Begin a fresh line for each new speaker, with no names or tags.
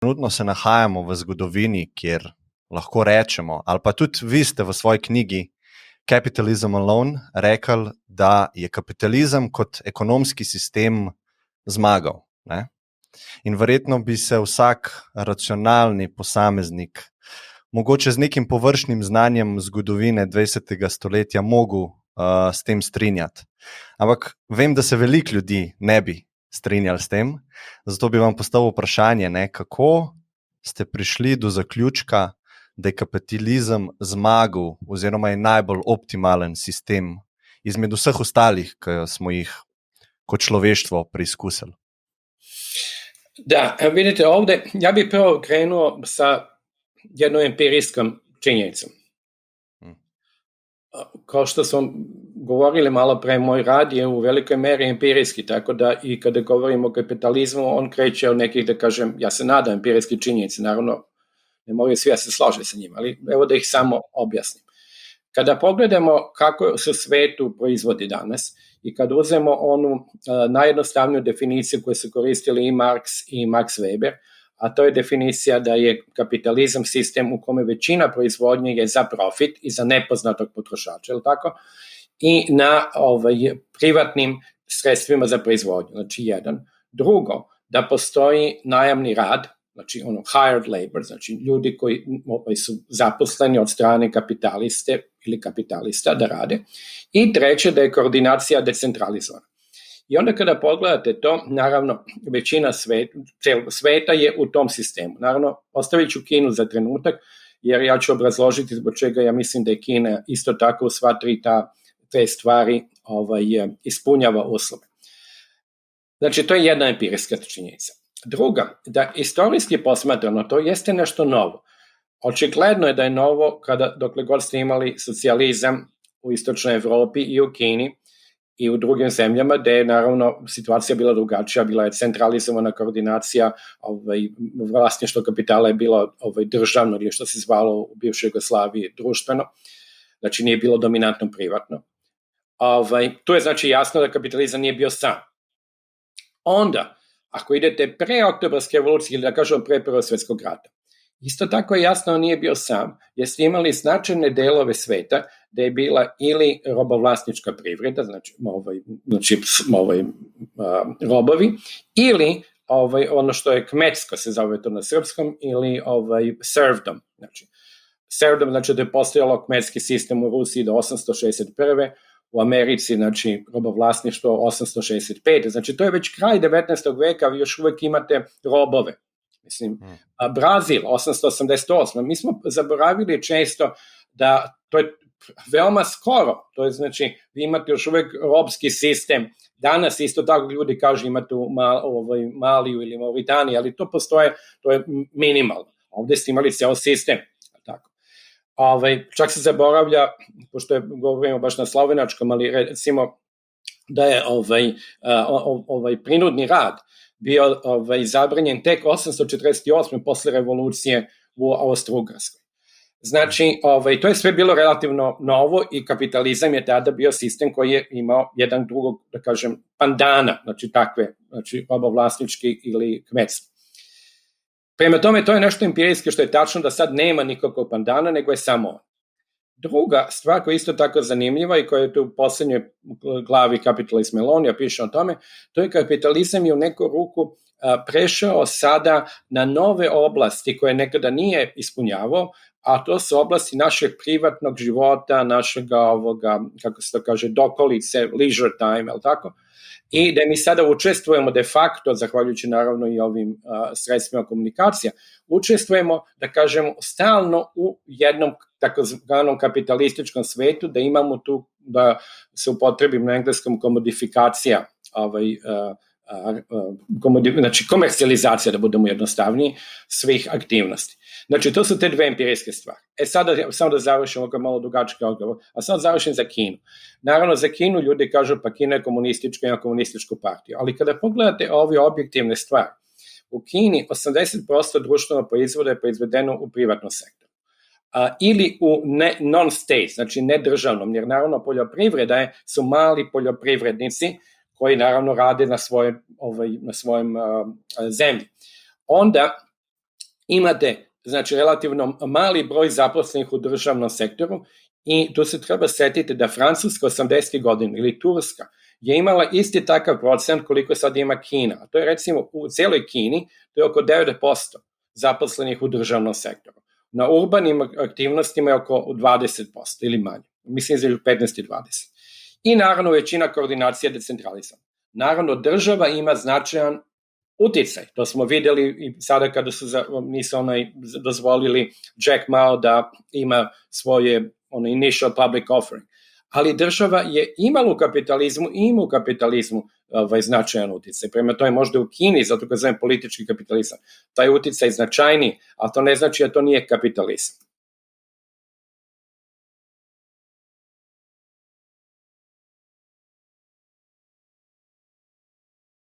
Trenutno se nahajamo v zgodovini, kjer lahko rečemo, ali pa tudi vi ste v svoji knjigi Capitalism Alone rekli, da je kapitalizem kot ekonomski sistem zmagal. Ne? In verjetno bi se vsak racionalni posameznik, mogoče z nekim površnim znanjem zgodovine 20. stoletja, mogel s tem strinjati. Ampak vem, da se veliko ljudi ne bi strinjali s tem, zato bi vam postavil vprašanje, kako ste prišli do zaključka, da je kapitalizem zmagal oziroma je najbolj optimalen sistem izmed vseh ostalih, ki smo jih kot človeštvo preizkusili.
Da, vidite ovdje, ja bih prvo krenuo sa jednom empirijskom činjenicom. Kao što smo govorili malo pre, moj rad je u velikoj meri empirijski, tako da i kada govorimo o kapitalizmu, on kreće od nekih, da kažem, ja se nadam, empirijski činjenici, naravno ne moraju svi da se slože sa njima, ali evo da ih samo objasnim. Kada pogledamo kako se svetu proizvodi danas i kad uzmemo onu najjednostavniju definiciju koju su koristili i Marx i Max Weber, a to je definicija da je kapitalizam sistem u kome većina proizvodnje je za profit i za nepoznatog potrošača, ili tako? I na privatnim sredstvima za proizvodnju, znači jedan. Drugo, da postoji najamni rad, znači hired labor, znači ljudi koji su zaposleni od strane kapitaliste ili kapitalista da rade. I treće, da je koordinacija decentralizovana. I onda kada pogledate to, naravno, većina sveta je u tom sistemu. Naravno, ostavit ću Kinu za trenutak, jer ja ću obrazložiti zbog čega ja mislim da je Kina isto tako u sva tri te stvari ispunjava uslove. Znači, to je jedna empirijska činjenica. Druga, da istorijski posmatrano, to jeste nešto novo. Očigledno je da je novo dokle god ste imali socijalizam u istočnoj Evropi i u Kini i u drugim zemljama, gde je naravno situacija bila drugačija, bila je centralizovana koordinacija, vlasništvo kapitala je bilo državno ili što se zvalo u bivšoj Jugoslaviji društveno, znači nije bilo dominantno privatno. Tu je znači jasno da kapitalizam nije bio sam. Onda, ako idete pre Oktobarske revolucije ili da kažemo pre Prvog svjetskog rata, isto tako je jasno da nije bio sam, jer ste imali značajne delove sveta da je bila ili robovlasnička privreda, znači robovi, ili ono što je kmetsko, se zove to na srpskom, ili serfdom. Serfdom znači da je postojalo kmetski sistem u Rusiji do 861. U Americi, znači, robovlasništvo 865. Znači, to je već kraj 19. veka, vi još uvek imate robove. Mislim, Brazil, 888. Mi smo zaboravili često da to je veoma skoro. To je, znači, vi imate još uvek robski sistem. Danas isto tako ljudi kažu imate u Maliju ili Mauritaniji, ali to postoje, to je minimalno. Ovde ste imali ceo sistem. Čak se zaboravlja, pošto govorimo baš na slovenačkom, ali recimo da je prinudni rad bio zabranjen tek 848. posle revolucije u Austro-Ugarskoj. Znači, to je sve bilo relativno novo i kapitalizam je tada bio sistem koji je imao jedan drugog, da kažem, pandana, znači takve, znači robovlasnički ili kmetski. Prema tome, to je nešto empirijski što je tačno da sad nema nikakvog pandana, nego je samo on. Druga stvar koja je isto tako zanimljiva i koja je tu u poslednjoj glavi Capitalism Alone, ja pišem o tome, to je kapitalizam je u neku ruku prešao sada na nove oblasti koje nekada nije ispunjavao, a to su oblasti našeg privatnog života, našeg kako se to kaže, dokolice, leisure time, ali tako? I da mi sada učestvujemo de facto, zahvaljujući naravno i ovim sredstvima komunikacija, učestvujemo, da kažemo, stalno u jednom takozvanom kapitalističkom svetu, da imamo tu, da se upotrebim na engleskom, komodifikacija, znači komercijalizacija, da budemo jednostavniji, svih aktivnosti. Znači, to su te dve empirijske stvari. Sada, samo da završim ovako malo dugački odgovor, a sad završim za Kinu. Naravno, za Kinu ljudi kažu pa Kina je komunistička, ima komunističku partiju, ali kada pogledate ove objektivne stvari, u Kini 80% društvenog proizvoda je proizvedeno u privatnom sektoru. Ili u non-state, znači nedržavnom, jer naravno poljoprivreda su mali poljoprivrednici koji naravno rade na svojem zemlji. Onda imate znači relativno mali broj zaposlenih u državnom sektoru i tu se treba setiti da Francuska 80. godina ili Turska je imala isti takav procent koliko sad ima Kina. A to je recimo u celoj Kini, to je oko 9% zaposlenih u državnom sektoru. Na urbanim aktivnostima je oko 20% ili manje. Mislim između 15 i 20. I naravno većina koordinacija decentralizama. Naravno država ima značajan uticaj. To smo videli i sada kada nisu dozvolili Jack Mao da ima svoje initial public offering. Ali država je imala u kapitalizmu i ima u kapitalizmu značajan uticaj. Prema to je možda u Kini, zato kad zovem politički kapitalizam, taj uticaj značajni, ali to ne znači da to nije kapitalizam.